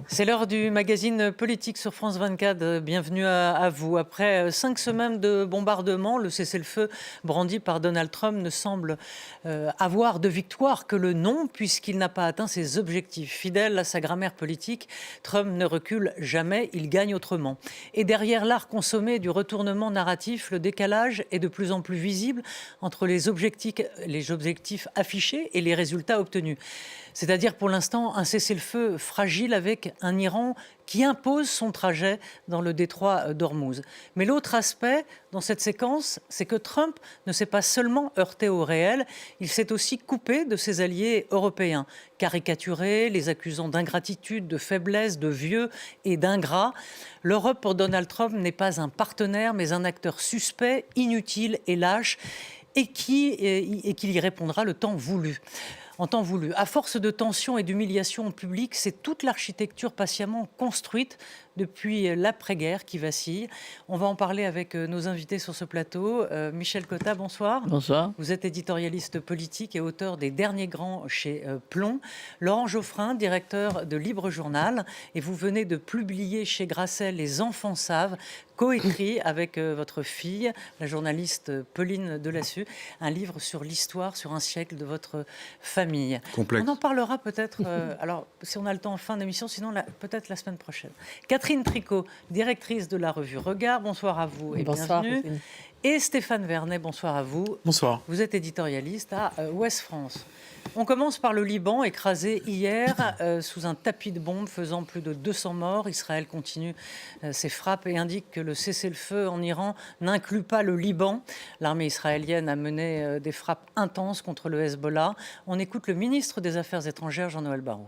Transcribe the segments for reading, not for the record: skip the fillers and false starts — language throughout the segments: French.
C'est l'heure du magazine politique sur France 24. Bienvenue à vous. Après 5 semaines de bombardement, le cessez-le-feu brandi par Donald Trump ne semble avoir de victoire que le nom, puisqu'il n'a pas atteint ses objectifs. Fidèle à sa grammaire politique, Trump ne recule jamais, il gagne autrement. Et derrière l'art consommé du retournement narratif, le décalage est de plus en plus visible entre les objectifs affichés et les résultats obtenus. C'est-à-dire pour l'instant un cessez-le-feu fragile avec un Iran qui impose son trajet dans le détroit d'Ormuz. Mais l'autre aspect dans cette séquence, c'est que Trump ne s'est pas seulement heurté au réel, il s'est aussi coupé de ses alliés européens, caricaturés, les accusant d'ingratitude, de faiblesse, de vieux et d'ingrats. L'Europe pour Donald Trump n'est pas un partenaire, mais un acteur suspect, inutile et lâche, et qu'il y répondra le temps voulu. En temps voulu. À force de tensions et d'humiliations publiques, c'est toute l'architecture patiemment construite depuis l'après-guerre qui vacille. On va en parler avec nos invités sur ce plateau. Michel Cotta, bonsoir. Bonsoir. Vous êtes éditorialiste politique et auteur des Derniers Grands chez Plomb. Laurent Geoffrin, directeur de Libre Journal. Et vous venez de publier chez Grasset Les Enfants savent, coécrit avec votre fille, la journaliste Pauline Delassus, un livre sur l'histoire, sur un siècle de votre famille. Complexe. On en parlera peut-être, alors si on a le temps en fin d'émission, sinon peut-être la semaine prochaine. Catherine Tricot, directrice de la revue Regard, bonsoir à vous et bonsoir, bienvenue. Catherine. Et Stéphane Vernet, bonsoir à vous. Bonsoir. Vous êtes éditorialiste à Ouest France. On commence par le Liban, écrasé hier sous un tapis de bombes faisant plus de 200 morts. Israël continue ses frappes et indique que le cessez-le-feu en Iran n'inclut pas le Liban. L'armée israélienne a mené des frappes intenses contre le Hezbollah. On écoute le ministre des Affaires étrangères, Jean-Noël Barrot.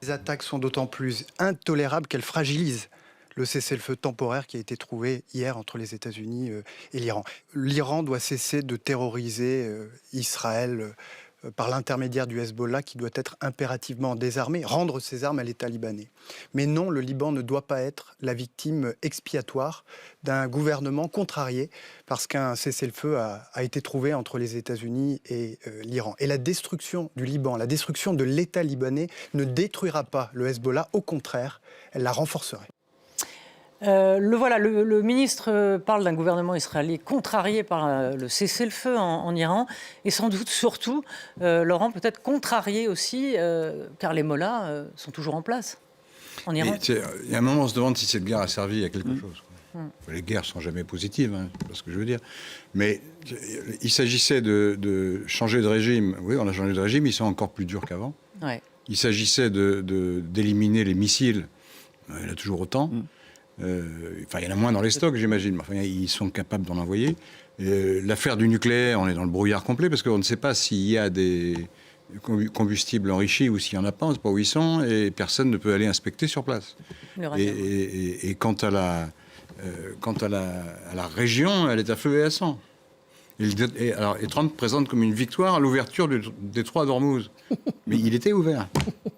Les attaques sont d'autant plus intolérables qu'elles fragilisent le cessez-le-feu temporaire qui a été trouvé hier entre les États-Unis et l'Iran. L'Iran doit cesser de terroriser Israël par l'intermédiaire du Hezbollah qui doit être impérativement désarmé, rendre ses armes à l'État libanais. Mais non, le Liban ne doit pas être la victime expiatoire d'un gouvernement contrarié parce qu'un cessez-le-feu a été trouvé entre les États-Unis et l'Iran. Et la destruction du Liban, la destruction de l'État libanais ne détruira pas le Hezbollah, au contraire, elle la renforcerait. Le ministre parle d'un gouvernement israélien contrarié par le cessez-le-feu en Iran et sans doute surtout, Laurent, peut-être contrarié aussi, car les mollahs sont toujours en place en Iran. Il y a un moment, on se demande si cette guerre a servi à quelque chose. Les guerres ne sont jamais positives, c'est pas ce que je veux dire. Mais il s'agissait de changer de régime. Oui, on a changé de régime, ils sont encore plus durs qu'avant. Ouais. Il s'agissait d'éliminer les missiles. Il y en a toujours autant. Il y en a moins dans les stocks, j'imagine. Mais enfin, ils sont capables d'en envoyer. L'affaire du nucléaire, on est dans le brouillard complet parce qu'on ne sait pas s'il y a des combustibles enrichis ou s'il n'y en a pas, on ne sait pas où ils sont et personne ne peut aller inspecter sur place. Et quant à la région, elle est à feu et à sang. Et Trump présente comme une victoire à l'ouverture du détroit d'Ormuz. Mais il était ouvert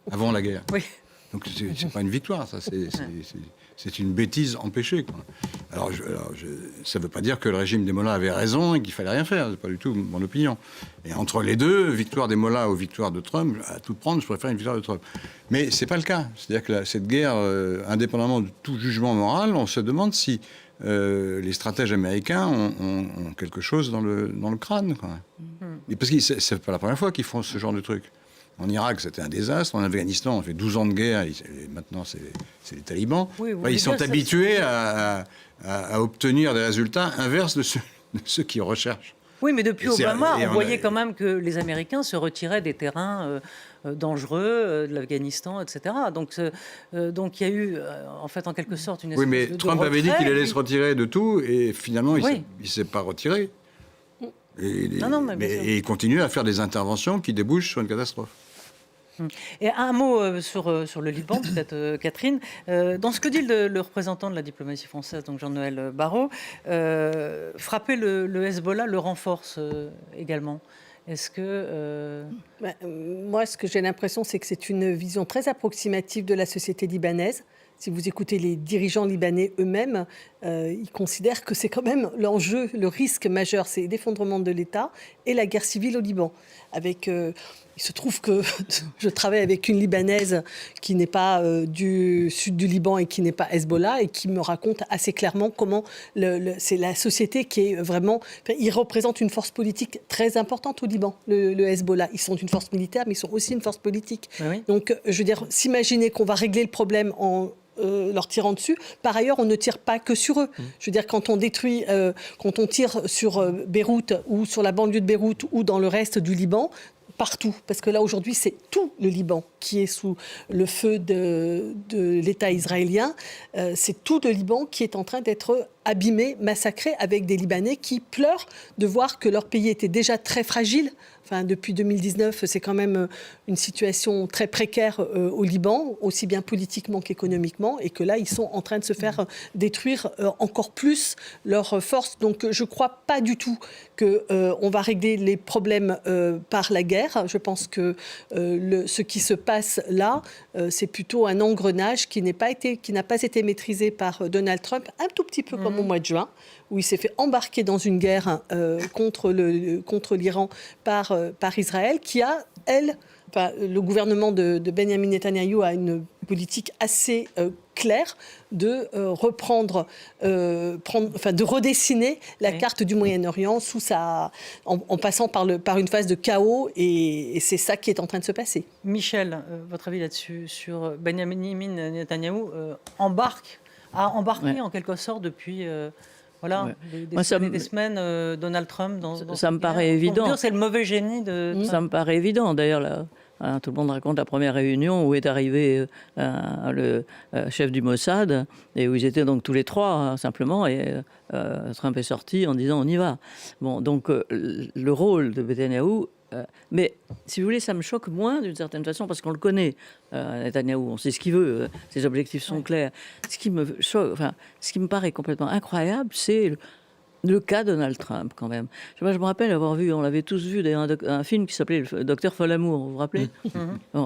avant la guerre. Oui. Donc c'est pas une victoire, ça. C'est une bêtise empêchée, quoi. Ça ne veut pas dire que le régime des mollahs avait raison et qu'il fallait rien faire. C'est pas du tout mon opinion. Et entre les deux, victoire des mollahs ou victoire de Trump, à tout prendre, je préfère une victoire de Trump. Mais c'est pas le cas. C'est-à-dire que cette guerre, indépendamment de tout jugement moral, on se demande si les stratèges américains ont quelque chose dans le crâne, quoi. Et parce que c'est pas la première fois qu'ils font ce genre de truc. En Irak, c'était un désastre. En Afghanistan, on fait 12 ans de guerre. Maintenant, c'est les talibans. Oui, ils sont habitués à obtenir des résultats inverses de ceux qu'ils recherchent. Oui, mais depuis Obama, on voyait quand même que les Américains se retiraient des terrains dangereux de l'Afghanistan, etc. Donc il y a eu, en fait, en quelque sorte, une espèce de retrait. Oui, mais Trump avait dit qu'il allait se retirer de tout, et finalement, il ne s'est pas retiré. Et il continue à faire des interventions qui débouchent sur une catastrophe. Et un mot sur le Liban, peut-être Catherine. Dans ce que dit le représentant de la diplomatie française, donc Jean-Noël Barrot, frapper le Hezbollah le renforce également. Est-ce que... Moi, ce que j'ai l'impression, c'est que c'est une vision très approximative de la société libanaise. Si vous écoutez les dirigeants libanais eux-mêmes, ils considèrent que c'est quand même l'enjeu, le risque majeur, c'est l'effondrement de l'État et la guerre civile au Liban. Avec... Il se trouve que je travaille avec une Libanaise qui n'est pas du sud du Liban et qui n'est pas Hezbollah et qui me raconte assez clairement comment c'est la société qui est vraiment... Il représente une force politique très importante au Liban, le Hezbollah. Ils sont une force militaire, mais ils sont aussi une force politique. Oui. Donc, je veux dire, s'imaginer qu'on va régler le problème en leur tirant dessus. Par ailleurs, on ne tire pas que sur eux. Je veux dire, quand on détruit, quand on tire sur Beyrouth ou sur la banlieue de Beyrouth ou dans le reste du Liban, partout, parce que là aujourd'hui c'est tout le Liban qui est sous le feu de l'État israélien, c'est tout le Liban qui est en train d'être abîmé, massacré, avec des Libanais qui pleurent de voir que leur pays était déjà très fragile. Enfin, depuis 2019, c'est quand même une situation très précaire au Liban, aussi bien politiquement qu'économiquement, et que là, ils sont en train de se faire détruire encore plus leurs forces. Donc, je ne crois pas du tout qu'on va régler les problèmes par la guerre. Je pense que ce qui se passe là, c'est plutôt un engrenage qui n'a pas été maîtrisé par Donald Trump, un tout petit peu comme au mois de juin, où il s'est fait embarquer dans une guerre contre l'Iran par Israël, qui a, le gouvernement de Benjamin Netanyahou a une politique assez claire de de redessiner la carte du Moyen-Orient en passant par une phase de chaos, et c'est ça qui est en train de se passer. Michel, votre avis là-dessus, sur Benjamin Netanyahou a embarqué en quelque sorte depuis... des semaines, Donald Trump dans ça me paraît évident. C'est le mauvais génie de... Ça me paraît évident. D'ailleurs, là, tout le monde raconte la première réunion où est arrivé le chef du Mossad, et où ils étaient donc tous les trois, simplement, et Trump est sorti en disant on y va. Bon, donc le rôle de Netanyahou... mais si vous voulez, ça me choque moins d'une certaine façon parce qu'on le connaît, Netanyahou, on sait ce qu'il veut, ses objectifs sont clairs. Ce qui me choque, ce qui me paraît complètement incroyable, c'est le cas Donald Trump quand même. Je me rappelle avoir vu, on l'avait tous vu d'ailleurs, un film qui s'appelait Le Docteur Folamour, vous vous rappelez,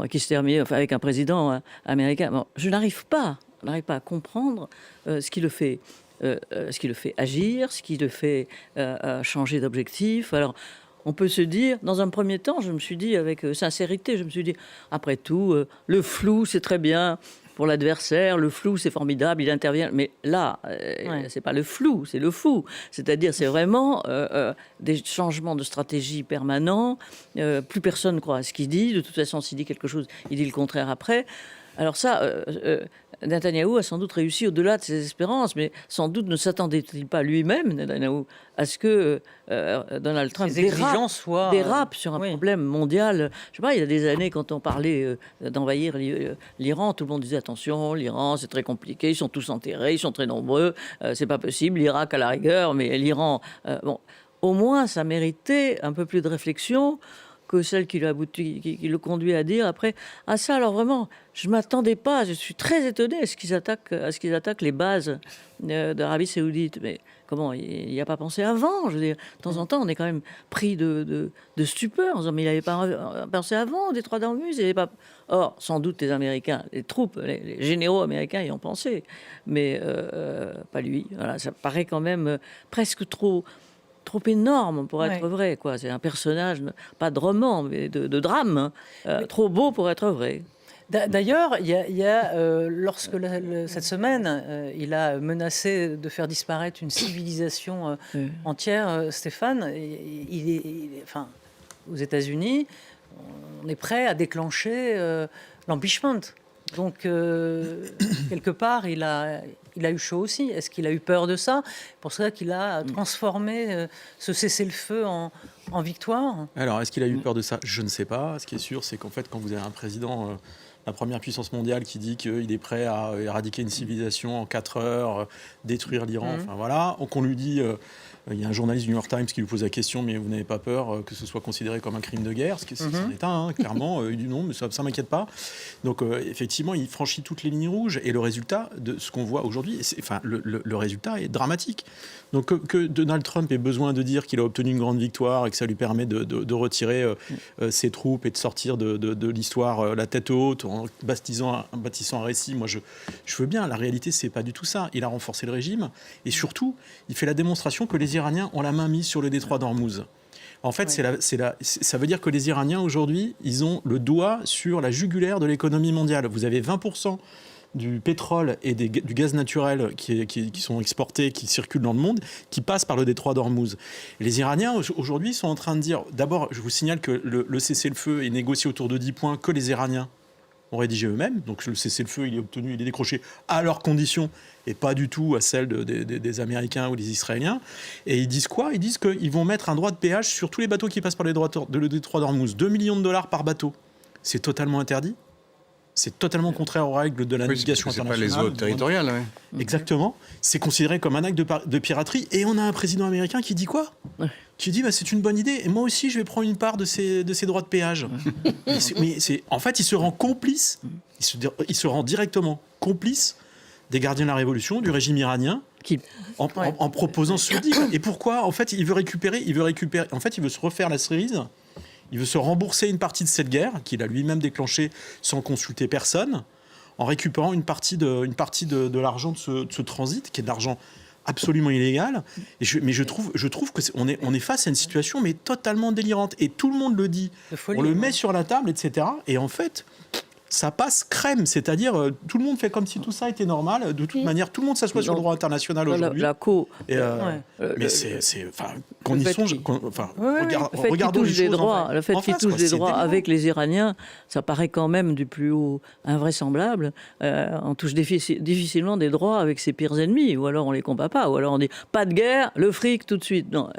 qui se terminait avec un président américain. Bon, je n'arrive pas à comprendre ce qui le fait. Ce qui le fait agir, ce qui le fait changer d'objectif. Alors, on peut se dire, dans un premier temps, je me suis dit avec sincérité, après tout, le flou, c'est très bien pour l'adversaire, le flou, c'est formidable, il intervient. Mais là, c'est pas le flou, c'est le fou. C'est-à-dire, c'est vraiment des changements de stratégie permanents. Plus personne ne croit à ce qu'il dit. De toute façon, s'il dit quelque chose, il dit le contraire après. Alors ça, Netanyahou a sans doute réussi au-delà de ses espérances, mais sans doute ne s'attendait-il pas lui-même, Netanyahou, à ce que Donald Trump dérape sur un problème mondial. Je sais pas, il y a des années, quand on parlait d'envahir l'Iran, tout le monde disait attention, l'Iran c'est très compliqué, ils sont tous enterrés, ils sont très nombreux, c'est pas possible, l'Irak à la rigueur, mais l'Iran... bon, au moins ça méritait un peu plus de réflexion que celle qui le conduit à dire après. Ah ça, alors vraiment, je ne m'attendais pas, je suis très étonné à ce qu'ils attaquent les bases d'Arabie Saoudite. Mais comment, il n'y a pas pensé avant? Je veux dire, de temps en temps, on est quand même pris de stupeur en disant, mais il n'avait pas pensé avant, des trois d'Ormuz, il n'avait pas... Or, sans doute les Américains, les troupes, les généraux américains y ont pensé, mais pas lui. Voilà, ça paraît quand même presque trop énorme pour être vrai, quoi. C'est un personnage, pas de roman, mais de drame, trop beau pour être vrai. D'ailleurs, il y a lorsque cette semaine, il a menacé de faire disparaître une civilisation entière, Stéphane, aux États-Unis, on est prêt à déclencher l'impeachment. Donc, quelque part, il a eu chaud aussi. Est-ce qu'il a eu peur de ça? Pour ça qu'il a transformé ce cessez-le-feu en victoire? Alors, est-ce qu'il a eu peur de ça? Je ne sais pas. Ce qui est sûr, c'est qu'en fait, quand vous avez un président, la première puissance mondiale, qui dit qu'il est prêt à éradiquer une civilisation en 4 heures, détruire l'Iran, enfin voilà, qu'on lui dit... il y a un journaliste du New York Times qui lui pose la question, mais vous n'avez pas peur que ce soit considéré comme un crime de guerre? Ce qui c'en est un, clairement. Il dit non, mais ça ne m'inquiète pas. Donc, effectivement, il franchit toutes les lignes rouges. Et le résultat de ce qu'on voit aujourd'hui, le résultat est dramatique. Donc, que Donald Trump ait besoin de dire qu'il a obtenu une grande victoire et que ça lui permet de retirer ses troupes et de sortir de l'histoire la tête haute en bâtissant un récit, moi, je veux bien. La réalité, c'est pas du tout ça. Il a renforcé le régime et surtout, il fait la démonstration que les les Iraniens ont la main mise sur le détroit d'Ormuz. En fait, ça veut dire que les Iraniens, aujourd'hui, ils ont le doigt sur la jugulaire de l'économie mondiale. Vous avez 20% du pétrole et du gaz naturel qui sont exportés, qui circulent dans le monde, qui passent par le détroit d'Ormuz. Et les Iraniens, aujourd'hui, sont en train de dire... D'abord, je vous signale que le cessez-le-feu est négocié autour de 10 points que les Iraniens ont rédigé eux-mêmes. Donc le cessez-le-feu, il est décroché à leurs conditions et pas du tout à celles des Américains ou des Israéliens. Et ils disent quoi ? Ils disent qu'ils vont mettre un droit de péage sur tous les bateaux qui passent par le détroit d'Ormuz. 2 millions de dollars par bateau. C'est totalement interdit. C'est totalement contraire aux règles de la navigation internationale. C'est pas les eaux territoriales. Ouais. Exactement. C'est considéré comme un acte de piraterie. Et on a un président américain qui dit quoi ? Qui dit c'est une bonne idée. Et moi aussi, je vais prendre une part de ces droits de péage. En fait, il se rend complice. Il se rend directement complice des gardiens de la Révolution, du régime iranien, en proposant ce deal. Et pourquoi ? En fait, il veut récupérer. En fait, il veut se refaire la cerise. Il veut se rembourser une partie de cette guerre qu'il a lui-même déclenchée sans consulter personne, en récupérant une partie de l'argent de ce transit, qui est de l'argent absolument illégal. Mais je trouve qu'on est face à une situation mais totalement délirante. Et tout le monde le dit. On le met sur la table, etc. Et en fait... ça passe crème, c'est-à-dire tout le monde fait comme si tout ça était normal. De toute manière, tout le monde s'assoit sur le droit international aujourd'hui. Mais qu'on y songe. Regardons les choses. Le fait qu'ils touchent des droits avec les Iraniens, ça paraît quand même du plus haut invraisemblable. On touche difficilement des droits avec ses pires ennemis, ou alors on les combat pas, ou alors on dit pas de guerre, le fric tout de suite. Non,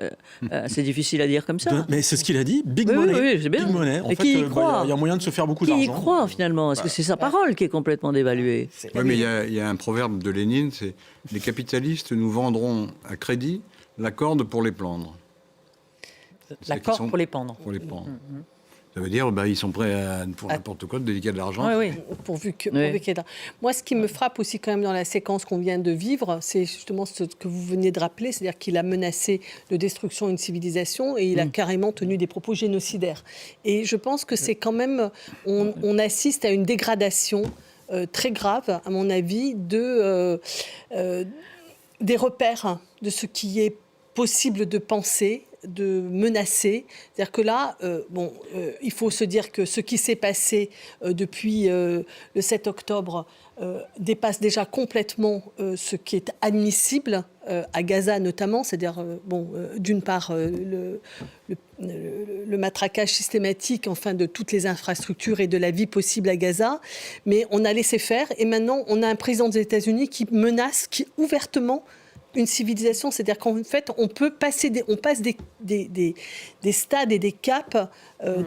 c'est difficile à dire comme ça. Mais c'est ce qu'il a dit, big money. Oui, big money. En et fait, qui y croit il y a moyen de se faire beaucoup d'argent. Qui y croit finalement? Est-ce que c'est sa parole qui est complètement dévaluée? Oui, mais il y a un proverbe de Lénine, c'est « Les capitalistes nous vendront à crédit la corde pour les pendre ». La corde pour les pendre. Pour les pendre. Ça veut dire ils sont prêts pour n'importe quoi de dédier de l'argent. Oui, pourvu qu'il y ait... Moi, ce qui me frappe aussi quand même dans la séquence qu'on vient de vivre, c'est justement ce que vous veniez de rappeler, c'est-à-dire qu'il a menacé de destruction une civilisation et il a carrément tenu des propos génocidaires. Et je pense que c'est quand même... On assiste à une dégradation très grave, à mon avis, des repères de ce qui est possible de penser, de menacer. C'est-à-dire que là, il faut se dire que ce qui s'est passé depuis le 7 octobre dépasse déjà complètement ce qui est admissible à Gaza notamment. C'est-à-dire, d'une part, le matraquage systématique de toutes les infrastructures et de la vie possible à Gaza. Mais on a laissé faire et maintenant, on a un président des États-Unis qui menace, qui ouvertement une civilisation, c'est-à-dire qu'en fait, on passe des stades et des caps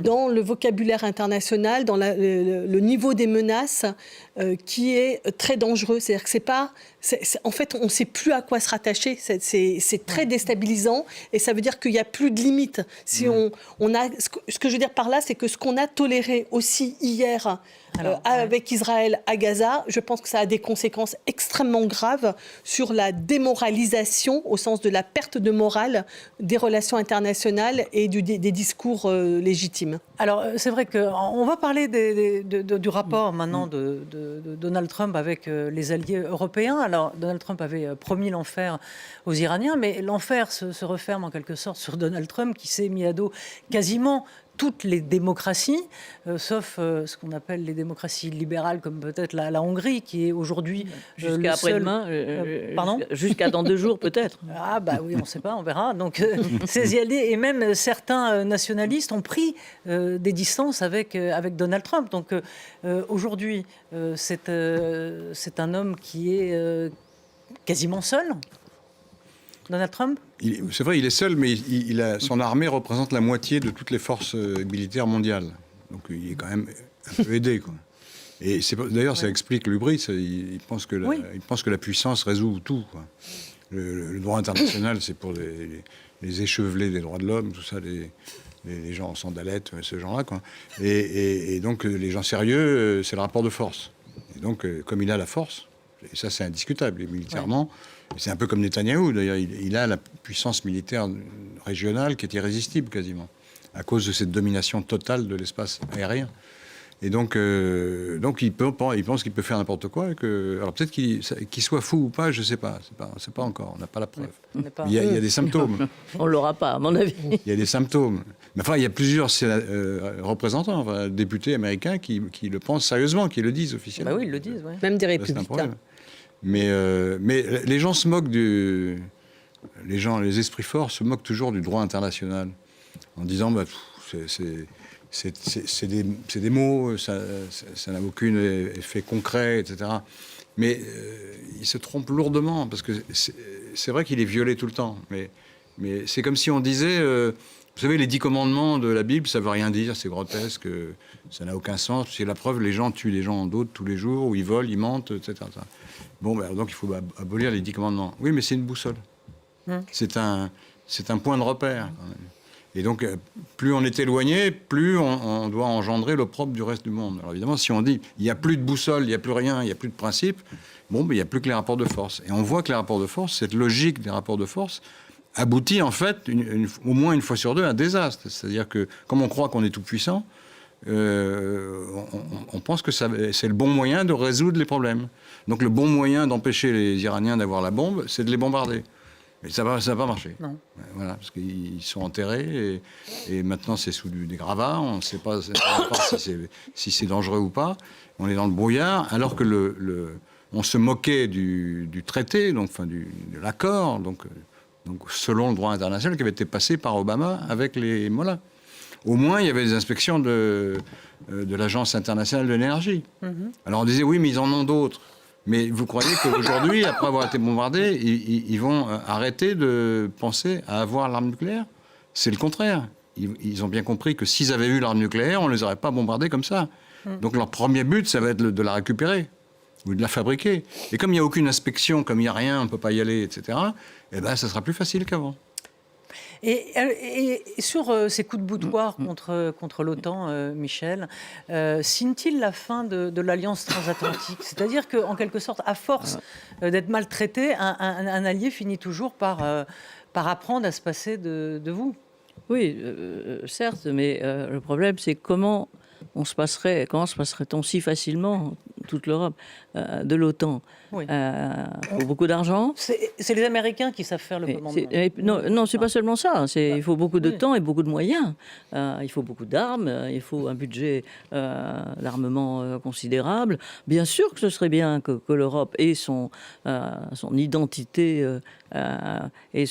dans le vocabulaire international, dans le niveau des menaces qui est très dangereux. C'est-à-dire que en fait, on ne sait plus à quoi se rattacher. C'est très déstabilisant et ça veut dire qu'il n'y a plus de limites. Si ce que je veux dire par là, c'est que ce qu'on a toléré aussi hier avec Israël à Gaza, je pense que ça a des conséquences extrêmement graves sur la démoralisation, au sens de la perte de morale des relations internationales et des discours légitimes. Alors, c'est vrai qu'on va parler du rapport maintenant de Donald Trump avec les alliés européens. Alors, Donald Trump avait promis l'enfer aux Iraniens, mais l'enfer se referme en quelque sorte sur Donald Trump qui s'est mis à dos quasiment toutes les démocraties, sauf ce qu'on appelle les démocraties libérales, comme peut-être la Hongrie, qui est aujourd'hui jusqu'à après-demain, jusqu'à dans 2 jours peut-être. Ah oui, on ne sait pas, on verra. Donc ces alliés et même certains nationalistes ont pris des distances avec Donald Trump. Donc aujourd'hui, c'est un homme qui est quasiment seul. Donald Trump ? C'est vrai, il est seul, mais son armée représente la moitié de toutes les forces militaires mondiales. Donc il est quand même un peu aidé, quoi. Et d'ailleurs, ça explique l'hubris. Il pense que la puissance résout tout, quoi. Le droit international, c'est pour les échevelés des droits de l'homme, tout ça, les gens en sandalettes, ce genre-là, quoi. Et donc, les gens sérieux, c'est le rapport de force. Et donc, comme il a la force, et ça, c'est indiscutable, et militairement... C'est un peu comme Netanyahou, d'ailleurs, il a la puissance militaire régionale qui est irrésistible quasiment, à cause de cette domination totale de l'espace aérien. Et donc il pense qu'il peut faire n'importe quoi. Alors peut-être qu'il soit fou ou pas, je ne sais pas. C'est pas encore, on n'a pas la preuve. Il y a des symptômes. On ne l'aura pas, à mon avis. Il y a des symptômes. Mais enfin, il y a plusieurs représentants, députés américains qui le pensent sérieusement, qui le disent officiellement. Bah oui, ils le disent. Ouais. Même des C'est un républicains. problème. Mais les gens se moquent les esprits forts se moquent toujours du droit international en disant c'est des mots, ça n'a aucun effet concret, etc. Mais ils se trompent lourdement parce que c'est vrai qu'il est violé tout le temps. Mais c'est comme si on disait, vous savez, les 10 commandements de la Bible, ça veut rien dire, c'est grotesque, ça n'a aucun sens. C'est la preuve, les gens tuent les gens d'autres tous les jours, ou ils volent, ils mentent, etc. Bon, donc il faut abolir les 10 commandements. Oui, mais c'est une boussole. C'est un point de repère, quand même. Et donc, plus on est éloigné, plus on doit engendrer l'opprobre du reste du monde. Alors évidemment, si on dit il n'y a plus de boussole, il n'y a plus rien, il n'y a plus de principe, il n'y a plus que les rapports de force. Et on voit que les rapports de force, cette logique des rapports de force, aboutit en fait, au moins une fois sur deux, à un désastre. C'est-à-dire que, comme on croit qu'on est tout puissant, on pense que c'est le bon moyen de résoudre les problèmes. Donc le bon moyen d'empêcher les Iraniens d'avoir la bombe, c'est de les bombarder. Et ça va pas marcher. Non. Voilà, parce qu'ils sont enterrés et maintenant c'est sous des gravats. On ne sait pas si c'est dangereux ou pas. On est dans le brouillard, alors que on se moquait du traité, de l'accord, donc selon le droit international qui avait été passé par Obama avec les Mollahs. Au moins, il y avait des inspections de l'Agence internationale de l'énergie. Alors on disait oui, mais ils en ont d'autres. Mais vous croyez qu'aujourd'hui, après avoir été bombardés, ils vont arrêter de penser à avoir l'arme nucléaire? C'est le contraire. Ils ont bien compris que s'ils avaient eu l'arme nucléaire, on ne les aurait pas bombardés comme ça. Donc leur premier but, ça va être de la récupérer ou de la fabriquer. Et comme il n'y a aucune inspection, comme il n'y a rien, on ne peut pas y aller, etc., eh ben, ça sera plus facile qu'avant. Et sur ces coups de boutoir contre l'OTAN, Michel, signe-t-il la fin de l'alliance transatlantique? C'est-à-dire qu'en quelque sorte, à force d'être maltraité, un allié finit toujours par apprendre à se passer de vous? Oui, certes, mais le problème, c'est comment se passerait-on si facilement, toute l'Europe, de l'OTAN? Oui. Faut beaucoup d'argent. C'est les Américains qui savent faire le commandement. Non, c'est pas seulement ça. Il faut beaucoup de temps et beaucoup de moyens. Il faut beaucoup d'armes. Il faut un budget d'armement considérable. Bien sûr que ce serait bien que l'Europe ait son identité et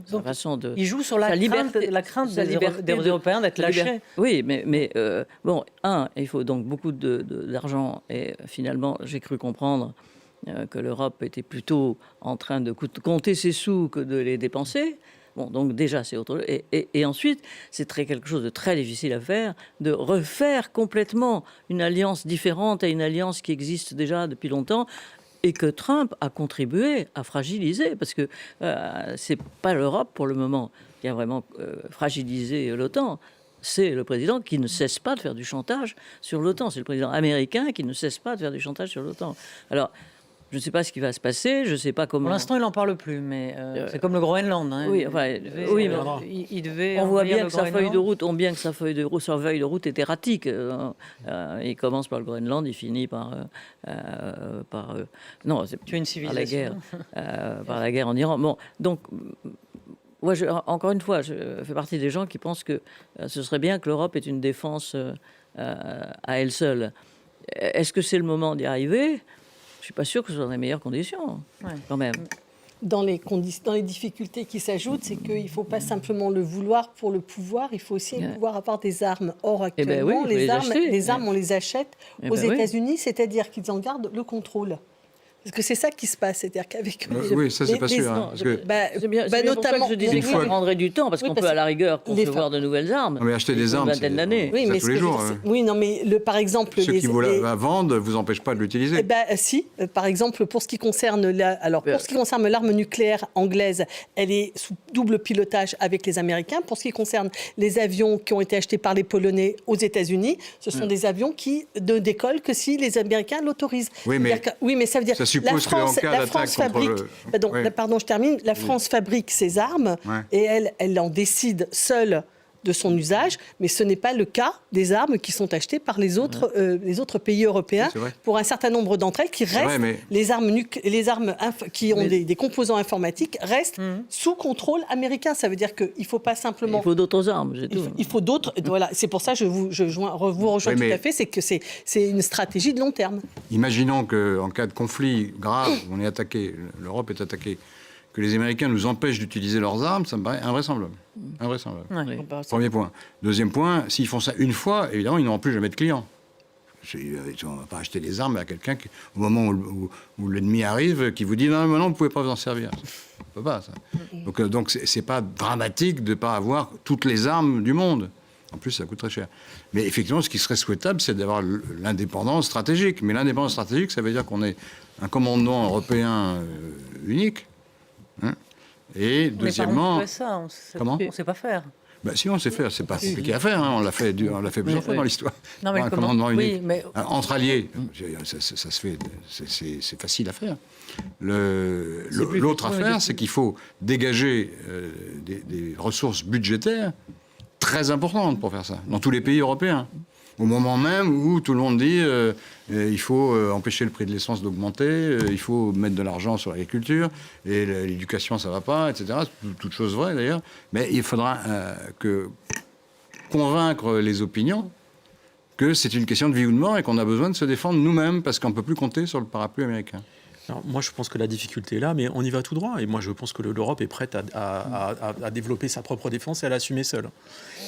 sa façon de... Il joue sur la crainte des Européens d'être lâchés. Oui, mais il faut donc beaucoup d'argent. Et finalement, j'ai cru comprendre que l'Europe était plutôt en train de compter ses sous que de les dépenser. Bon, donc déjà, c'est autre chose. Et ensuite, c'est quelque chose de très difficile à faire, de refaire complètement une alliance différente à une alliance qui existe déjà depuis longtemps, et que Trump a contribué à fragiliser, parce que c'est pas l'Europe pour le moment qui a vraiment fragilisé l'OTAN. C'est le président qui ne cesse pas de faire du chantage sur l'OTAN. C'est le président américain qui ne cesse pas de faire du chantage sur l'OTAN. Alors, je ne sais pas ce qui va se passer, je ne sais pas comment... Pour l'instant, il n'en parle plus, mais c'est comme le Groenland. Hein. Oui, enfin, il devait on voit bien que sa feuille de route est erratique. Il commence par le Groenland, il finit par non, c'est tuer une civilisation. Par la guerre en Iran. Bon, donc... Moi, encore une fois, je fais partie des gens qui pensent que ce serait bien que l'Europe ait une défense à elle seule. Est-ce que c'est le moment d'y arriver? Je ne suis pas sûr que ce soit dans les meilleures conditions, quand même. Dans les difficultés qui s'ajoutent, c'est qu'il ne faut pas simplement le vouloir pour le pouvoir, il faut aussi pouvoir avoir des armes. Or, actuellement, les armes, on les achète aux États-Unis, c'est-à-dire qu'ils en gardent le contrôle. Parce que c'est ça qui se passe, c'est-à-dire qu'avec... Oui, ça, c'est pas sûr. Hein, parce que... c'est bien notamment, je disais que ça prendrait du temps, parce qu'on peut à la rigueur concevoir de nouvelles armes. Non, mais acheter des armes, une vingtaine d'années. Oui, mais tous les jours. Oui, non, mais par exemple... Ceux qui vous la vendent ne vous empêchent pas de l'utiliser. Eh ben, si. Par exemple, pour ce qui concerne l'arme nucléaire anglaise, elle est sous double pilotage avec les Américains. Pour ce qui concerne les avions qui ont été achetés par les Polonais aux États-Unis, ce sont des avions qui ne décollent que si les Américains l'autorisent. Oui, mais ça veut dire... Ça suppose La France fabrique. Pardon, je termine. La France fabrique ses armes et elle en décide seule de son usage, mais ce n'est pas le cas des armes qui sont achetées par les autres pays européens. C'est vrai. Pour un certain nombre d'entre elles qui restent, vrai, mais- les armes qui ont des composants informatiques restent sous contrôle américain. Ça veut dire qu'il ne faut pas simplement... Il faut d'autres armes, c'est tout. Il faut d'autres... Voilà, c'est pour ça que vous rejoins Oui, mais- tout à fait, c'est que c'est une stratégie de long terme. Imaginons qu'en cas de conflit grave, on est attaqué, l'Europe est attaquée, que les Américains nous empêchent d'utiliser leurs armes, ça me paraît invraisemble. Invraisemblable. Ouais. Premier point. Deuxième point, s'ils font ça une fois, évidemment, ils n'auront plus jamais de clients. On ne va pas acheter des armes à quelqu'un qui, au moment où l'ennemi arrive, qui vous dit non, maintenant vous ne pouvez pas vous en servir. On ne peut pas, ça. Donc c'est pas dramatique de ne pas avoir toutes les armes du monde. En plus, ça coûte très cher. Mais effectivement, ce qui serait souhaitable, c'est d'avoir l'indépendance stratégique. Mais l'indépendance stratégique, ça veut dire qu'on ait un commandement européen unique. Hein. Et deuxièmement... On fait ça, on sait, Comment on sait pas faire. Ben, si on sait faire, c'est pas compliqué à faire. Hein. On l'a fait plusieurs fois dans l'histoire. Non, mais Un comment- commandement oui, unique. mais- Entre alliés, ça se fait, c'est facile à faire. L'autre oui, affaire, oui. c'est qu'il faut dégager des ressources budgétaires très importantes pour faire ça, dans tous les pays européens. Au moment même où tout le monde dit il faut empêcher le prix de l'essence d'augmenter, il faut mettre de l'argent sur l'agriculture, et l'éducation ça va pas, etc. Toutes choses vraies d'ailleurs. Mais il faudra convaincre les opinions que c'est une question de vie ou de mort et qu'on a besoin de se défendre nous-mêmes parce qu'on ne peut plus compter sur le parapluie américain. Alors, moi, je pense que la difficulté est là, mais on y va tout droit. Et moi, je pense que l'Europe est prête à développer sa propre défense et à l'assumer seule.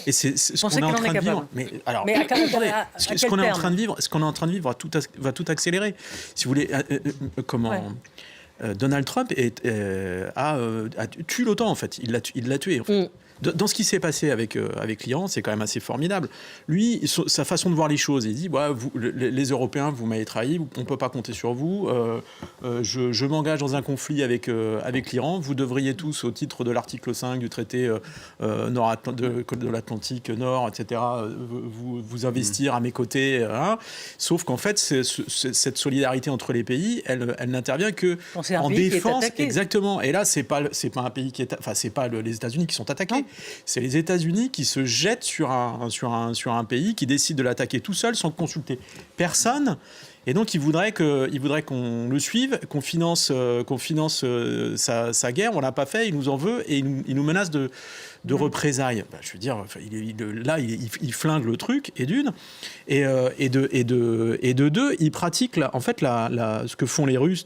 Et c'est ce qu'on Pensez est en qu'elle en train est de vivre. capable. Mais alors, Mais à quel ce qu'on est en terme train de vivre, va tout accélérer. Si vous voulez, Donald Trump a tué l'OTAN en fait. Il l'a tué. En fait. Dans ce qui s'est passé avec l'Iran, c'est quand même assez formidable. Lui, sa façon de voir les choses, il dit les Européens, vous m'avez trahi, on ne peut pas compter sur vous. Je m'engage dans un conflit avec l'Iran. Vous devriez tous, au titre de l'article 5 du traité de l'Atlantique Nord, etc., vous investir à mes côtés. Hein. Sauf qu'en fait, cette solidarité entre les pays, elle n'intervient que C'est un en pays qui est défense. attaqué. Exactement. Et là, c'est pas un pays qui est, enfin, c'est pas les États-Unis qui sont attaqués. C'est les États-Unis qui se jettent sur un pays, qui décide de l'attaquer tout seul sans consulter personne. Et donc, il voudrait qu'on le suive, qu'on finance sa guerre. On l'a pas fait, il nous en veut et il nous menace de représailles. Je veux dire, il flingue le truc, et d'une. Et de deux, il pratique ce que font les Russes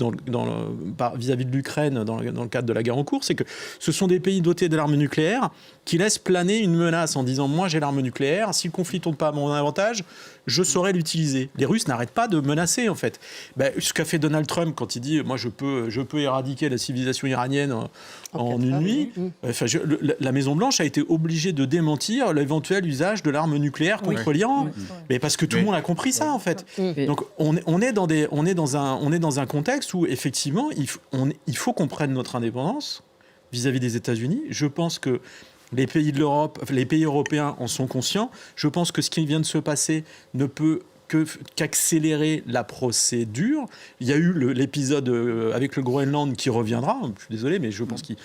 vis-à-vis de l'Ukraine dans le cadre de la guerre en cours, c'est que ce sont des pays dotés de l'arme nucléaire qui laissent planer une menace en disant « moi j'ai l'arme nucléaire, si le conflit ne tourne pas à mon avantage, je saurais l'utiliser ». Les Russes n'arrêtent pas de menacer en fait. Ce qu'a fait Donald Trump quand il dit « moi je peux éradiquer la civilisation iranienne en une nuit », la Maison-Blanche a été obligée de démentir l'éventuel usage de l'arme nucléaire contre l'Iran. Mais parce que tout le monde a compris ça en fait. Donc on est dans un contexte où effectivement il faut qu'on prenne notre indépendance vis-à-vis des États-Unis. Je pense que les pays de l'Europe, les pays européens en sont conscients. Je pense que ce qui vient de se passer ne peut qu'accélérer la procédure. Il y a eu l'épisode avec le Groenland qui reviendra. Je suis désolé, mais je pense qu'il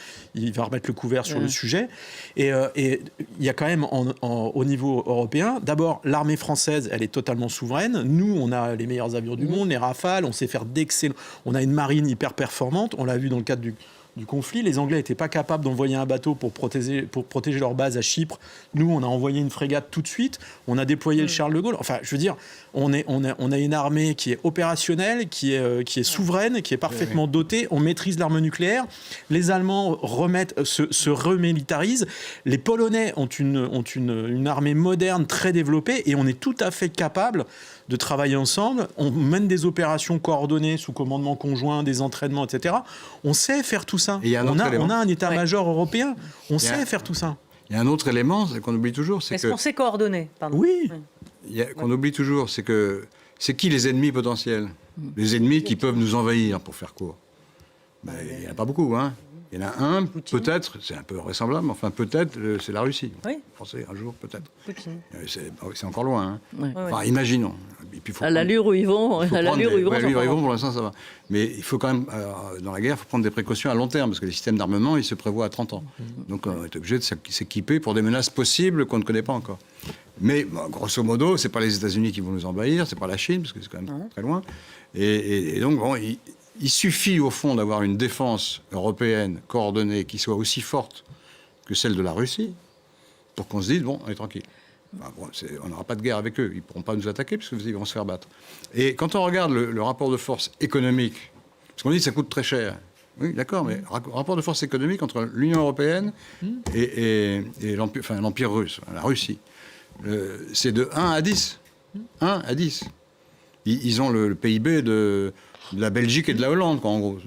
va remettre le couvert sur le sujet. Et il y a quand même au niveau européen, d'abord, l'armée française, elle est totalement souveraine. Nous, on a les meilleurs avions du monde, les Rafales, on sait faire d'excellents... On a une marine hyper performante. On l'a vu dans le cadre du conflit. Les Anglais n'étaient pas capables d'envoyer un bateau pour protéger leur base à Chypre. Nous, on a envoyé une frégate tout de suite. On a déployé le Charles de Gaulle. Enfin, je veux dire, on a une armée qui est opérationnelle, qui est souveraine, qui est parfaitement dotée. On maîtrise l'arme nucléaire. Les Allemands se remilitarisent. Les Polonais ont une armée moderne très développée et on est tout à fait capable de travailler ensemble. On mène des opérations coordonnées sous commandement conjoint, des entraînements, etc. On sait faire tout ça. On a un état-major européen. On sait faire tout ça. Il y a un autre élément qu'on oublie toujours. Est-ce qu'on sait coordonner? Oui. Qu'on oublie toujours, c'est qui les ennemis potentiels? Les ennemis qui peuvent nous envahir, pour faire court. Il n'y en a pas beaucoup, hein. Il y en a un, peut-être, c'est un peu vraisemblable, mais enfin peut-être, c'est la Russie. Oui. Français, un jour, peut-être. Poutine. C'est encore loin. Hein. Ouais. Enfin, imaginons. Et puis, À l'allure où ils vont, pour l'instant, ça va. Mais il faut quand même, dans la guerre, il faut prendre des précautions à long terme, parce que les systèmes d'armement, ils se prévoient à 30 ans. Donc on est obligé de s'équiper pour des menaces possibles qu'on ne connaît pas encore. Mais grosso modo, c'est pas les États-Unis qui vont nous envahir, c'est pas la Chine, parce que c'est quand même très loin. Et donc, bon, il suffit au fond d'avoir une défense européenne coordonnée qui soit aussi forte que celle de la Russie pour qu'on se dise, bon, on est tranquille. Enfin, bon, on n'aura pas de guerre avec eux, ils ne pourront pas nous attaquer parce qu'ils vont se faire battre. Et quand on regarde le rapport de force économique, parce qu'on dit que ça coûte très cher, oui, d'accord, mais rapport de force économique entre l'Union européenne et l'Empire russe, la Russie, c'est de 1 à 10. 1 à 10. Ils ont le PIB de la Belgique et de la Hollande, quoi, en gros.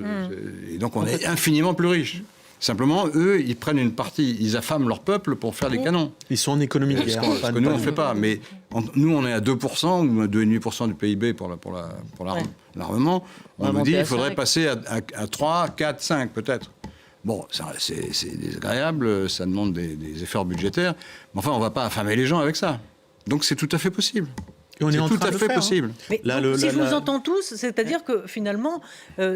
Et donc on est infiniment plus riches. Simplement, eux, ils prennent une partie, ils affament leur peuple pour faire des canons. Ils sont en économie de guerre. Ce que nous, on ne fait pas. Mais nous, on est à 2% ou à 2,5% du PIB pour l'armement. On nous dit qu'il faudrait passer à 3, 4, 5 peut-être. Bon, c'est désagréable, ça demande des efforts budgétaires. Mais enfin, on ne va pas affamer les gens avec ça. Donc c'est tout à fait possible. Et on est en tout train à de fait le faire, possible. Mais donc, si je vous entends tous, c'est-à-dire que finalement,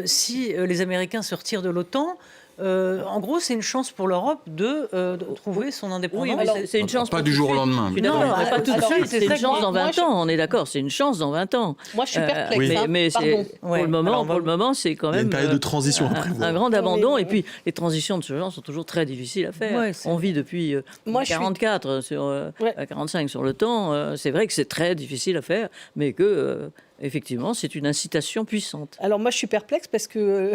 si les Américains se retirent de l'OTAN, en gros, c'est une chance pour l'Europe de trouver son indépendance. Oui, mais c'est une chance. Pas du jour au lendemain. Non, pas tout de alors, suite. c'est C'est ça une que chance dans moi, 20 ans. On est d'accord, c'est une chance dans 20 ans. Moi, je suis perplexe. Mais Pardon. pour le moment, c'est quand Il y a même une période de transition à prévoir. un grand abandon. Et puis, les transitions de ce genre sont toujours très difficiles à faire. Ouais, on vit depuis 44 sur 45 sur le temps. C'est vrai que c'est très difficile à faire, mais que effectivement, c'est une incitation puissante. Alors moi, je suis perplexe parce que...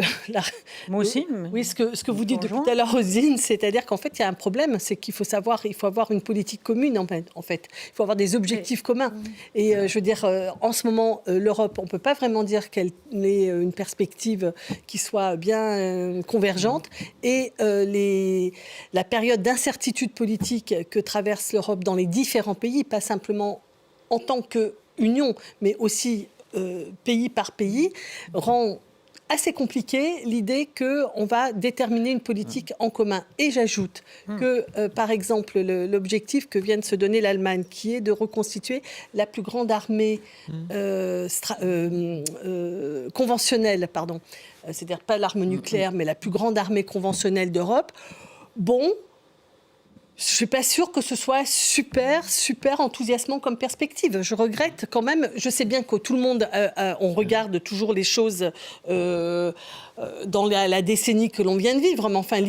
Moi aussi. Oui, ce que vous dites depuis tout à l'heure, Rosine, c'est-à-dire qu'en fait, il y a un problème, c'est qu'il faut avoir une politique commune, en fait. Il faut avoir des objectifs communs. Et je veux dire, en ce moment, l'Europe, on ne peut pas vraiment dire qu'elle ait une perspective qui soit bien convergente. Et la période d'incertitude politique que traverse l'Europe dans les différents pays, pas simplement en tant qu'union, mais aussi pays par pays, rend assez compliqué l'idée qu'on va déterminer une politique en commun. Et j'ajoute que, par exemple, l'objectif que vient de se donner l'Allemagne, qui est de reconstituer la plus grande armée conventionnelle, c'est-à-dire pas l'arme nucléaire, mais la plus grande armée conventionnelle d'Europe, bon... Je ne suis pas sûre que ce soit super enthousiasmant comme perspective. Je regrette quand même. Je sais bien que tout le monde, on regarde toujours les choses dans la décennie que l'on vient de vivre. Mais enfin,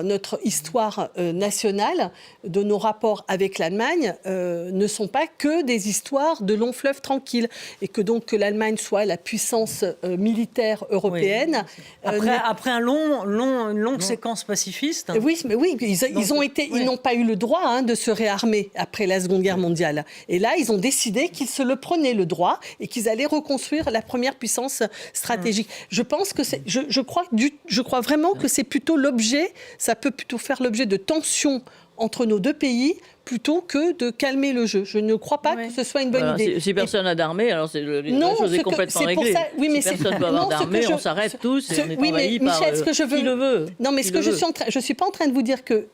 notre histoire nationale de nos rapports avec l'Allemagne ne sont pas que des histoires de longs fleuves tranquilles. Et que donc que l'Allemagne soit la puissance militaire européenne. Oui. Après une longue séquence pacifiste. Oui, mais oui, ils n'ont pas eu le droit de se réarmer après la Seconde Guerre mondiale. Et là, ils ont décidé qu'ils se le prenaient le droit et qu'ils allaient reconstruire la première puissance stratégique. Je pense que je crois vraiment que c'est plutôt l'objet, ça peut plutôt faire l'objet de tensions entre nos deux pays plutôt que de calmer le jeu. Je ne crois pas que ce soit une bonne idée. Si personne n'a d'armée, alors la chose est complètement réglée. Si personne ne peut avoir d'armée, on s'arrête tous et on est envahi par qui le veut. Non, mais je suis pas en train de vous dire que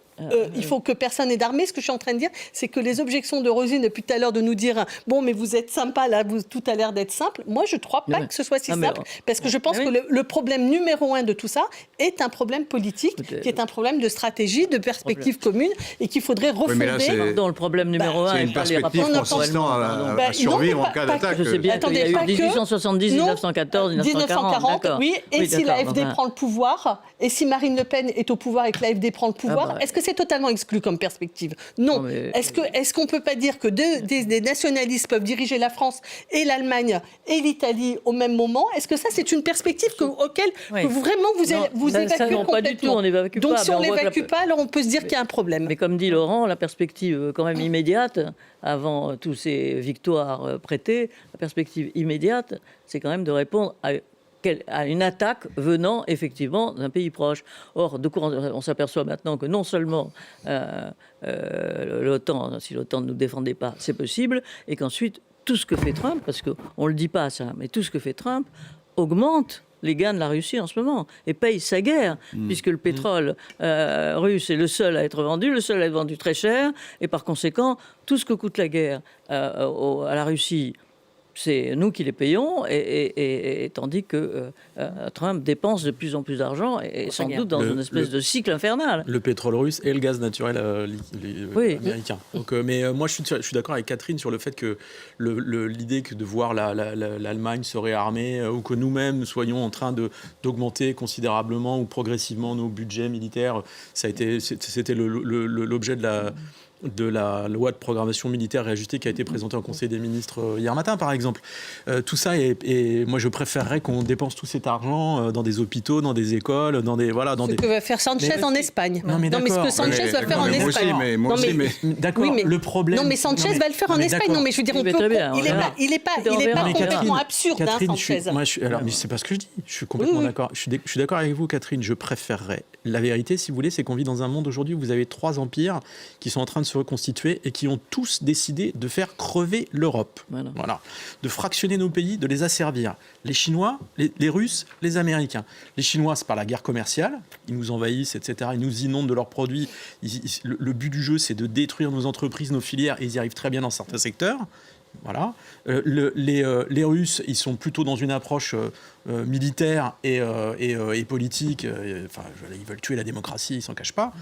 il faut que personne n'ait d'armée. Ce que je suis en train de dire, c'est que les objections de Rosine depuis tout à l'heure de nous dire bon, mais vous êtes sympa là, tout a l'air d'être simple. Moi, je ne crois pas que ce soit si simple, parce que je pense que le problème numéro 1 de tout ça est un problème politique, qui est un problème de stratégie, de perspective commune, et qu'il faudrait refonder. Dans le problème numéro 1, c'est une perspective consistant à survivre en cas d'attaque. Je sais bien qu'il y a eu 1870, 1914, 1940. Oui, et si l'AfD prend le pouvoir, et si Marine Le Pen est au pouvoir et que l'AfD prend le pouvoir, est-ce que c'est totalement exclu comme perspective? Non. Est-ce qu'on ne peut pas dire que des nationalistes peuvent diriger la France et l'Allemagne et l'Italie au même moment? Est-ce que ça, c'est une perspective auquel que vous évacuez complètement? Pas du tout, on n'évacue pas. Donc si on ne l'évacue pas, alors on peut se dire qu'il y a un problème. Mais comme dit Laurent, la perspective quand même immédiate, avant toutes ces victoires prêtées, la perspective immédiate, c'est quand même de répondre à une attaque venant effectivement d'un pays proche. Or, on s'aperçoit maintenant que non seulement l'OTAN, si l'OTAN ne nous défendait pas, c'est possible, et qu'ensuite, tout ce que fait Trump, parce qu'on ne le dit pas ça, mais tout ce que fait Trump augmente les gains de la Russie en ce moment et paye sa guerre, puisque le pétrole russe est le seul à être vendu, le seul à être vendu très cher, et par conséquent, tout ce que coûte la guerre à la Russie, c'est nous qui les payons, et tandis que Trump dépense de plus en plus d'argent, et sans doute dans une espèce de cycle infernal. Le pétrole russe et le gaz naturel américain. Donc, mais moi, je suis d'accord avec Catherine sur le fait que l'idée de voir l'Allemagne se réarmer, ou que nous-mêmes soyons en train d'augmenter considérablement ou progressivement nos budgets militaires, c'était l'objet de la loi de programmation militaire réajustée qui a été présentée au Conseil des ministres hier matin, par exemple. Tout ça, et moi, je préférerais qu'on dépense tout cet argent dans des hôpitaux, dans des écoles, dans des... Voilà, Ce que va faire Sanchez en Espagne. Non, mais ce que Sanchez va faire en Espagne. Moi aussi, mais d'accord, oui, mais le problème... Non, mais Sanchez va le faire en Espagne. Non, mais je veux dire, on peut... Il n'est pas complètement absurde, Sanchez. Alors, mais c'est pas ce que je dis. Je suis complètement d'accord. Je suis d'accord avec vous, Catherine. Je préférerais. La vérité, si vous voulez, c'est qu'on vit dans un monde aujourd'hui où vous avez 3 empires qui sont en train de se reconstituer et qui ont tous décidé de faire crever l'Europe. Voilà. De fractionner nos pays, de les asservir. Les Chinois, les Russes, les Américains. Les Chinois, c'est par la guerre commerciale. Ils nous envahissent, etc. Ils nous inondent de leurs produits. Le but du jeu, c'est de détruire nos entreprises, nos filières, et ils y arrivent très bien dans certains secteurs. Voilà. Les Russes, ils sont plutôt dans une approche militaire et politique. Ils veulent tuer la démocratie, ils s'en cachent pas.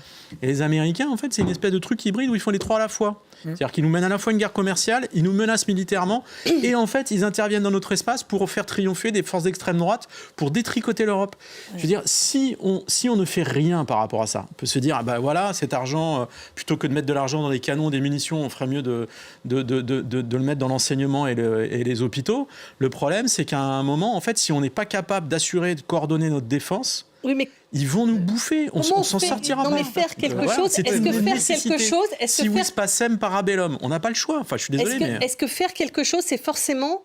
Et les Américains, en fait, c'est une espèce de truc hybride où ils font les 3 à la fois. C'est-à-dire qu'ils nous mènent à la fois une guerre commerciale, ils nous menacent militairement, et en fait, ils interviennent dans notre espace pour faire triompher des forces d'extrême droite, pour détricoter l'Europe. Je veux dire, si on ne fait rien par rapport à ça, on peut se dire, voilà, cet argent, plutôt que de mettre de l'argent dans des canons, des munitions, on ferait mieux de le mettre dans l'enseignement et les hôpitaux. Le problème, c'est qu'à un moment, en fait, si on n'est pas capable d'assurer, de coordonner notre défense, ils vont nous bouffer. On s'en sortira pas. Non, mais faire quelque chose, Si vis pacem parabellum, on n'a pas le choix. Enfin, je suis désolé. Est-ce que faire quelque chose, c'est forcément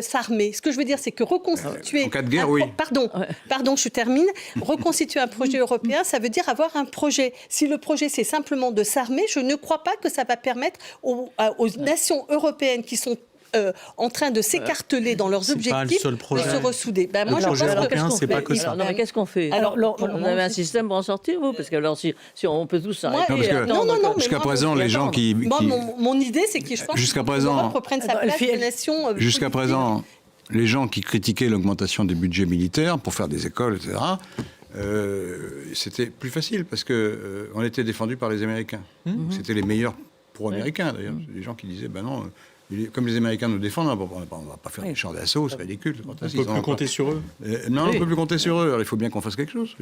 s'armer? Ce que je veux dire, c'est que reconstituer... En cas de guerre, oui. Pardon, je termine. Reconstituer un projet européen, ça veut dire avoir un projet. Si le projet, c'est simplement de s'armer, je ne crois pas que ça va permettre aux nations européennes qui sont en train de s'écarteler dans leurs objectifs, de se ressouder. Moi, je pense européen, c'est pas que ça. Non, mais qu'est-ce qu'on fait? Vous avez un système pour en sortir, vous? Parce que alors, si on peut tous s'arrêter... Non, jusqu'à présent, les gens qui... Mon idée, c'est que je pense que l'Europe reprenne sa place de nation... Jusqu'à présent, les gens qui critiquaient l'augmentation des budgets militaires pour faire des écoles, etc., c'était plus facile parce qu'on était défendus par les Américains. C'était les meilleurs pro-américains, d'ailleurs. Des gens qui disaient, non... Comme les Américains nous défendent, on ne va pas faire des champs d'assaut, c'est ridicule. On ne peut plus compter sur eux. Non, on ne peut plus compter sur eux. Alors, il faut bien qu'on fasse quelque chose.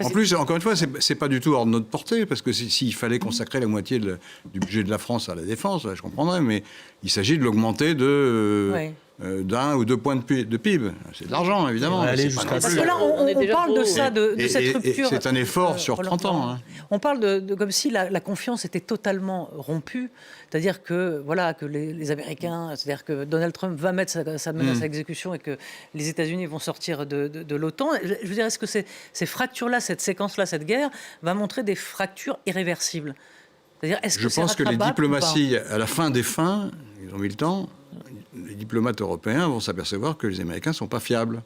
En plus, encore une fois, ce n'est pas du tout hors de notre portée, parce que s'il fallait consacrer la moitié du budget de la France à la défense, je comprendrais, mais il s'agit de l'augmenter d'1 ou 2 points de PIB. C'est de l'argent, évidemment. Parce que là, on parle de ça, de cette rupture. C'est un effort sur 30 ans. On parle de comme si la confiance était totalement rompue. C'est-à-dire que, que les Américains, c'est-à-dire que Donald Trump va mettre sa menace à exécution et que les États-Unis vont sortir de l'OTAN. Je veux dire, est-ce que ces fractures-là, cette séquence-là, cette guerre, va montrer des fractures irréversibles? C'est-à-dire, est-ce que je pense que les diplomaties, à la fin des fins, ils ont mis le temps, les diplomates européens vont s'apercevoir que les Américains ne sont pas fiables.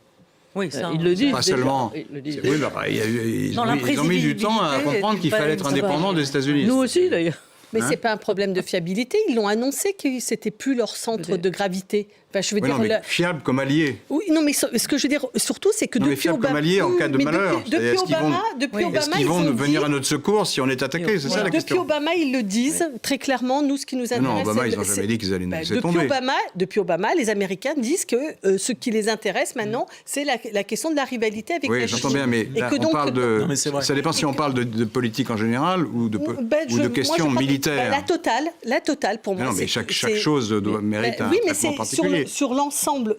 Oui, ça, ils le disent. Pas seulement. Ils ont mis du temps à comprendre qu'il fallait être indépendant des États-Unis. Nous aussi, d'ailleurs. Mais ce n'est pas un problème de fiabilité. Ils l'ont annoncé que ce n'était plus leur centre de gravité. Enfin, je veux dire, fiable comme allié. Oui, non, mais ce que je veux dire surtout, c'est que depuis Obama... comme allié en cas de malheur. Est-ce qu'ils vont venir à notre secours si on est attaqué? C'est ça la question. Depuis Obama, ils le disent très clairement. Nous, ce qui nous intéresse... Non, Obama, ils n'ont jamais dit qu'ils allaient nous laisser tomber. Depuis Obama, les Américains disent que ce qui les intéresse maintenant, c'est la question de la rivalité avec la Chine. Oui, j'entends bien, mais là, on parle de... Ça dépend si on parle de politique en général ou de questions militaires. La totale, pour moi. Non, mais chaque chose mérite un traitement particulier. Sur l'ensemble,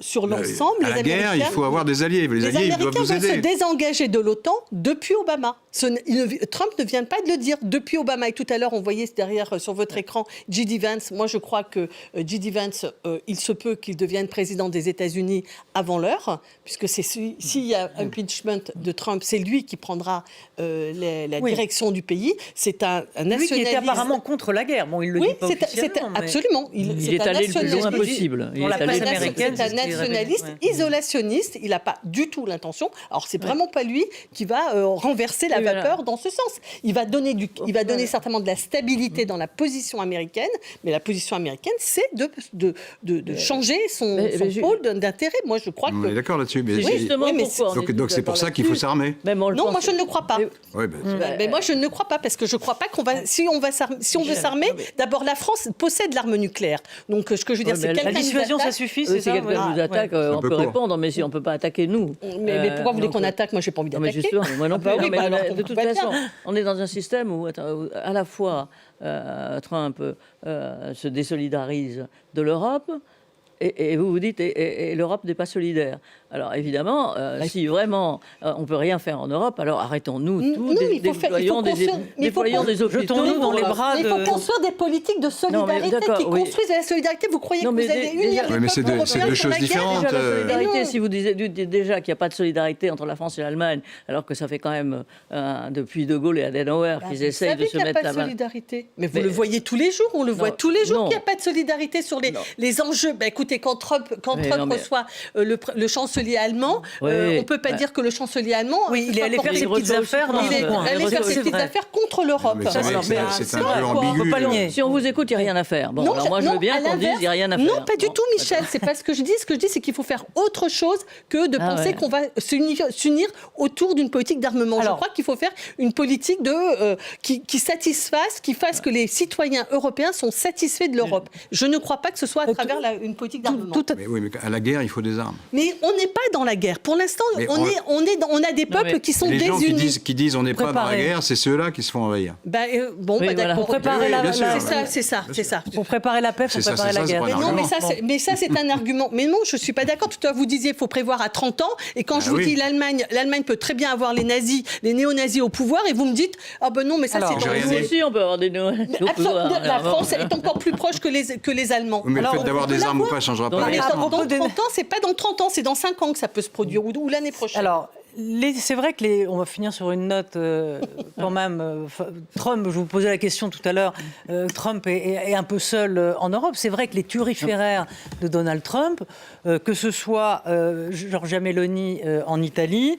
à la guerre, il faut avoir des alliés. Les alliés, ils doivent nous aider. Les Américains vont se désengager de l'OTAN depuis Obama. Trump ne vient pas de le dire depuis Obama. Et tout à l'heure, on voyait derrière sur votre écran J.D. Vance. Moi, je crois que J.D. Vance, il se peut qu'il devienne président des États-Unis avant l'heure, puisque s'il y a impeachment de Trump, c'est lui qui prendra la direction du pays. C'est un nationaliste. Lui qui était apparemment contre la guerre. Bon, il le dit pas officiellement. Absolument. Il est allé le plus loin possible. Il est allé promesse américaine, c'est un c'est ce qui est nationaliste, révélé, ouais. isolationniste. Il n'a pas du tout l'intention. Alors, c'est vraiment pas lui qui va renverser la Oui, voilà. vapeur dans ce sens. Il va donner certainement de la stabilité dans la position américaine, mais la position américaine, c'est de changer son pôle d'intérêt. Moi, je crois On est que... d'accord là-dessus. Mais C'est c'est- justement oui, mais pourquoi. on est donc tous c'est pour d'accord ça qu'il faut là-dessus. s'armer. Même on le Non, pense. moi, je ne le crois pas. Ouais, ben, Mais moi, je ne le crois pas, parce que je ne crois pas qu'on va... Si on veut s'armer, d'abord, la France possède l'arme nucléaire. Donc, ce que je veux dire, Ouais, c'est mais quelqu'un La nous dissuasion, ça attaque. suffit, Si c'est ça? quelqu'un nous attaque, C'est un on peu peut court. répondre, mais si on ne peut pas attaquer nous. Mais pourquoi vous voulez donc, qu'on attaque? Moi, j'ai pas envie Non, mais d'attaquer. justement, moi non plus. bah oui, Non, mais bah alors, de on toute va façon, bien. on est dans un système où à la fois Trump se désolidarise de l'Europe. Et vous vous dites, et l'Europe n'est pas solidaire. Alors évidemment, si vraiment on ne peut rien faire en Europe, alors arrêtons-nous tous, Non, il faut déployons des hôpitaux. Jetons-nous dans les bras Mais il de... faut construire des politiques de solidarité d'accord, qui oui. construisent la solidarité. Vous croyez Non, que mais vous allez déjà- unir Oui, les mais peuples c'est deux européens choses sur la guerre? différentes. Déjà, la solidarité, Mais non. si vous disiez déjà qu'il n'y a pas de solidarité entre la France et l'Allemagne, alors que ça fait quand même depuis De Gaulle et Adenauer qu'ils Vous essayent savez de se qu'il n'y a mettre pas la de main. solidarité. Mais vous Mais- le voyez tous les jours. On le voit Non, tous les jours non. qu'il n'y a pas de solidarité sur les enjeux. Ben, écoutez, quand Trump non, mais- reçoit le chancelier allemand, Oui, on ne peut pas dire que le chancelier allemand... Oui, il est allé faire Il ses petites reçoit aussi affaires dans Il est un coin. allé faire ses C'est petites vrai. affaires contre l'Europe. Mais c'est vrai que c'est un peu quoi. ambigu. On peut pas le nier. Si on vous écoute, il n'y a rien à faire. Bon, Non, alors moi je non, veux bien à qu'on dise qu'il n'y a rien à faire. Non, pas du Bon, tout, Michel. C'est pas ce que je dis. Ce que je dis, c'est qu'il faut faire autre chose que de Ah penser ouais. qu'on va s'unir autour d'une politique d'armement. Alors- Je crois qu'il faut faire une politique qui satisfasse, qui fasse que les citoyens européens sont satisfaits de l'Europe. Je ne crois pas que ce soit à travers une politique d'armement. Mais oui, mais à la guerre, il faut des armes. Mais on n'est pas dans la guerre. Pour l'instant, Mais on a des Non, peuples mais qui sont Les gens désunis. qui disent on n'est pas dans la Préparés. guerre, c'est ceux-là qui se font envahir. Bon, Oui, bah, voilà. d'accord. Pour préparer Oui, la- bien sûr. la- C'est ça. Pour préparer la paix, il faut C'est ça, préparer c'est la ça, guerre. c'est pas un Mais non, argument. mais ça c'est un argument. Mais non, je suis pas d'accord. Tout à l'heure, vous disiez, il faut prévoir à 30 ans. Et quand je vous oui. dis l'Allemagne peut très bien avoir les nazis, les néo-nazis au pouvoir, et vous me dites, ah ben non, mais ça Alors, c'est j'ai dans rien le dit. Nous aussi, on peut avoir des La France est encore plus proche que les Allemands. Oui, mais Alors, le fait d'avoir on peut des armes ou l'avoir. pas ne changera Donc, pas. Mais la à question. dans propos 30 ans, c'est pas dans 30 ans, c'est dans 5 ans que ça peut se produire, ou l'année prochaine. Alors, c'est vrai que on va finir sur une note quand même. Trump, je vous posais la question tout à l'heure, Trump est un peu seul en Europe. C'est vrai que les turiféraires de Donald Trump, que ce soit Giorgia Meloni en Italie,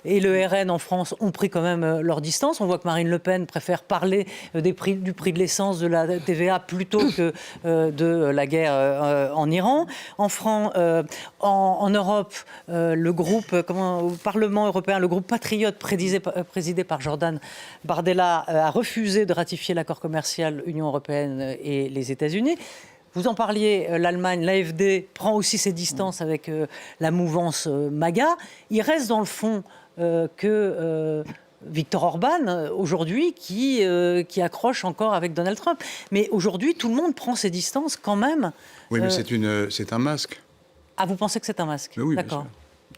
et le RN en France ont pris quand même leur distance. On voit que Marine Le Pen préfère parler du prix de l'essence, de la TVA, plutôt que de la guerre en Iran. En Europe, le groupe, au Parlement européen, le groupe Patriote, présidé par Jordan Bardella, a refusé de ratifier l'accord commercial Union européenne et les États-Unis. Vous en parliez, l'Allemagne, l'AfD prend aussi ses distances avec la mouvance MAGA. Il reste dans le fond que Viktor Orban, aujourd'hui, qui accroche encore avec Donald Trump. Mais aujourd'hui, tout le monde prend ses distances quand même. Oui, mais c'est un masque. Ah, vous pensez que c'est un masque? Mais oui, bien D'accord. sûr.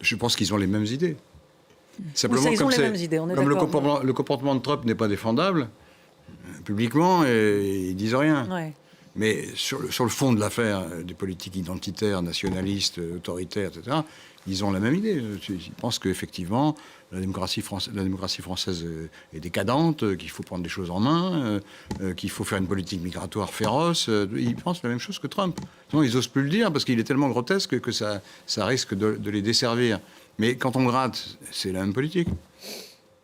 Je pense qu'ils ont les mêmes idées. Simplement, Oui, ils ont comme les mêmes idées, on est comme d'accord. le comportement de Trump n'est pas défendable, publiquement, ils disent rien. Ouais. Mais sur le fond de l'affaire, des politiques identitaires, nationalistes, autoritaires, etc., ils ont la même idée. Ils pensent qu'effectivement, la démocratie française est décadente, qu'il faut prendre des choses en main, qu'il faut faire une politique migratoire féroce. Ils pensent la même chose que Trump. Sinon, ils n'osent plus le dire parce qu'il est tellement grotesque que ça risque de les desservir. Mais quand on gratte, c'est la même politique.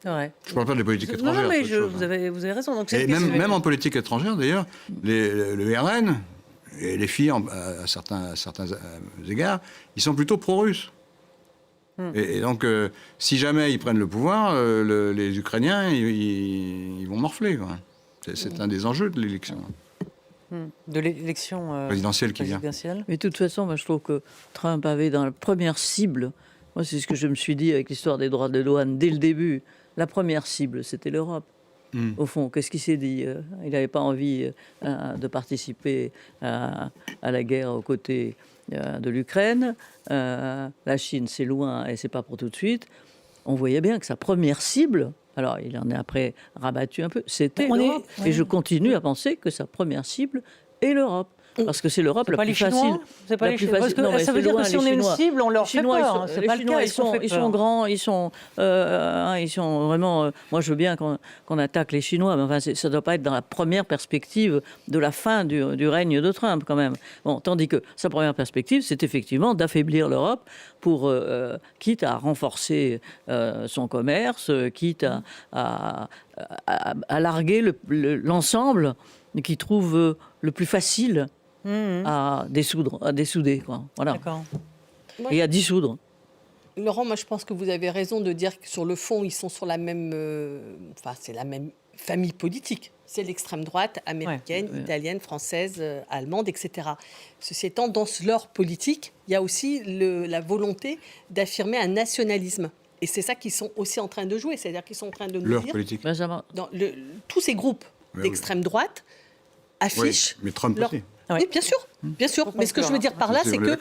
C'est vrai. Je ne parle pas des politiques Non, étrangères. non, mais c'est autre chose, vous avez raison. Donc, c'est Et une question- même en politique étrangère, d'ailleurs, le RN et les filles, à certains égards, ils sont plutôt pro-russes. Et donc, si jamais ils prennent le pouvoir, les Ukrainiens, ils vont morfler, quoi. C'est un des enjeux de l'élection de l'élection présidentielle qui vient. présidentielle. Mais de toute façon, moi, je trouve que Trump avait dans la première cible, moi c'est ce que je me suis dit avec l'histoire des droits de douane dès le début, la première cible, c'était l'Europe. Au fond, qu'est-ce qu'il s'est dit? Il n'avait pas envie de participer à la guerre aux côtés de l'Ukraine. La Chine, c'est loin et c'est pas pour tout de suite. On voyait bien que sa première cible, alors il en est après rabattu un peu, c'était On est- l'Europe. Et je continue à penser que sa première cible est l'Europe. parce que c'est l'Europe la pas plus les Chinois facile. C'est pas La les plus Chinois. Parce facile. que Non, mais ça veut c'est dire loin, que si les on est une Chinois. cible, on leur Les fait Chinois, peur. C'est les pas le Chinois, cas. ils sont grands, ils sont vraiment. Moi, je veux bien qu'on attaque les Chinois, mais enfin, ça ne doit pas être dans la première perspective de la fin du règne de Trump, quand même. Bon, tandis que sa première perspective, c'est effectivement d'affaiblir l'Europe pour, quitte à renforcer son commerce, quitte à larguer l'ensemble qui trouve le plus facile à dessouder, quoi. Voilà. D'accord. Et à dissoudre. Laurent, moi je pense que vous avez raison de dire que sur le fond, ils sont sur la même, c'est la même famille politique. C'est l'extrême droite américaine, italienne, française, allemande, etc. Ceci étant, dans leur politique, il y a aussi la volonté d'affirmer un nationalisme. Et c'est ça qu'ils sont aussi en train de jouer. C'est-à-dire qu'ils sont en train de nous Leur dire... politique. Tous ces groupes d'extrême droite affichent... Oui, mais Trump leur... aussi. Oui, bien sûr. Bien sûr, mais ce que je veux dire par là, c'est que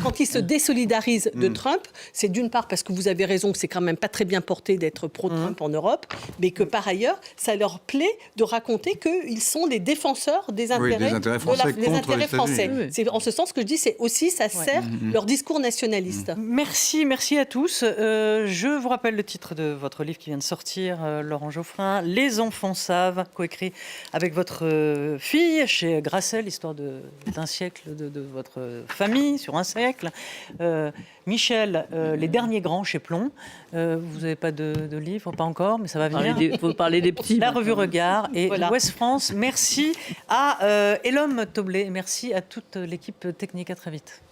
quand ils se désolidarisent de Trump, c'est d'une part parce que vous avez raison que c'est quand même pas très bien porté d'être pro-Trump en Europe, mais que par ailleurs, ça leur plaît de raconter qu'ils sont les défenseurs des intérêts français contre les français. États-Unis. C'est en ce sens que je dis, c'est aussi ça sert leur discours nationaliste. Merci à tous. Je vous rappelle le titre de votre livre qui vient de sortir, Laurent Geoffrin, Les enfants savent, coécrit avec votre fille chez Grasset, l'histoire d'un siècle de votre famille, sur un siècle. Michel, Les derniers grands chez Plomb. Vous n'avez pas de livre, pas encore, mais ça va venir. Il faut parler des petits. La revue Regard et Voilà. l'Ouest France. Merci à Elom Toblet. Merci à toute l'équipe technique. À très vite.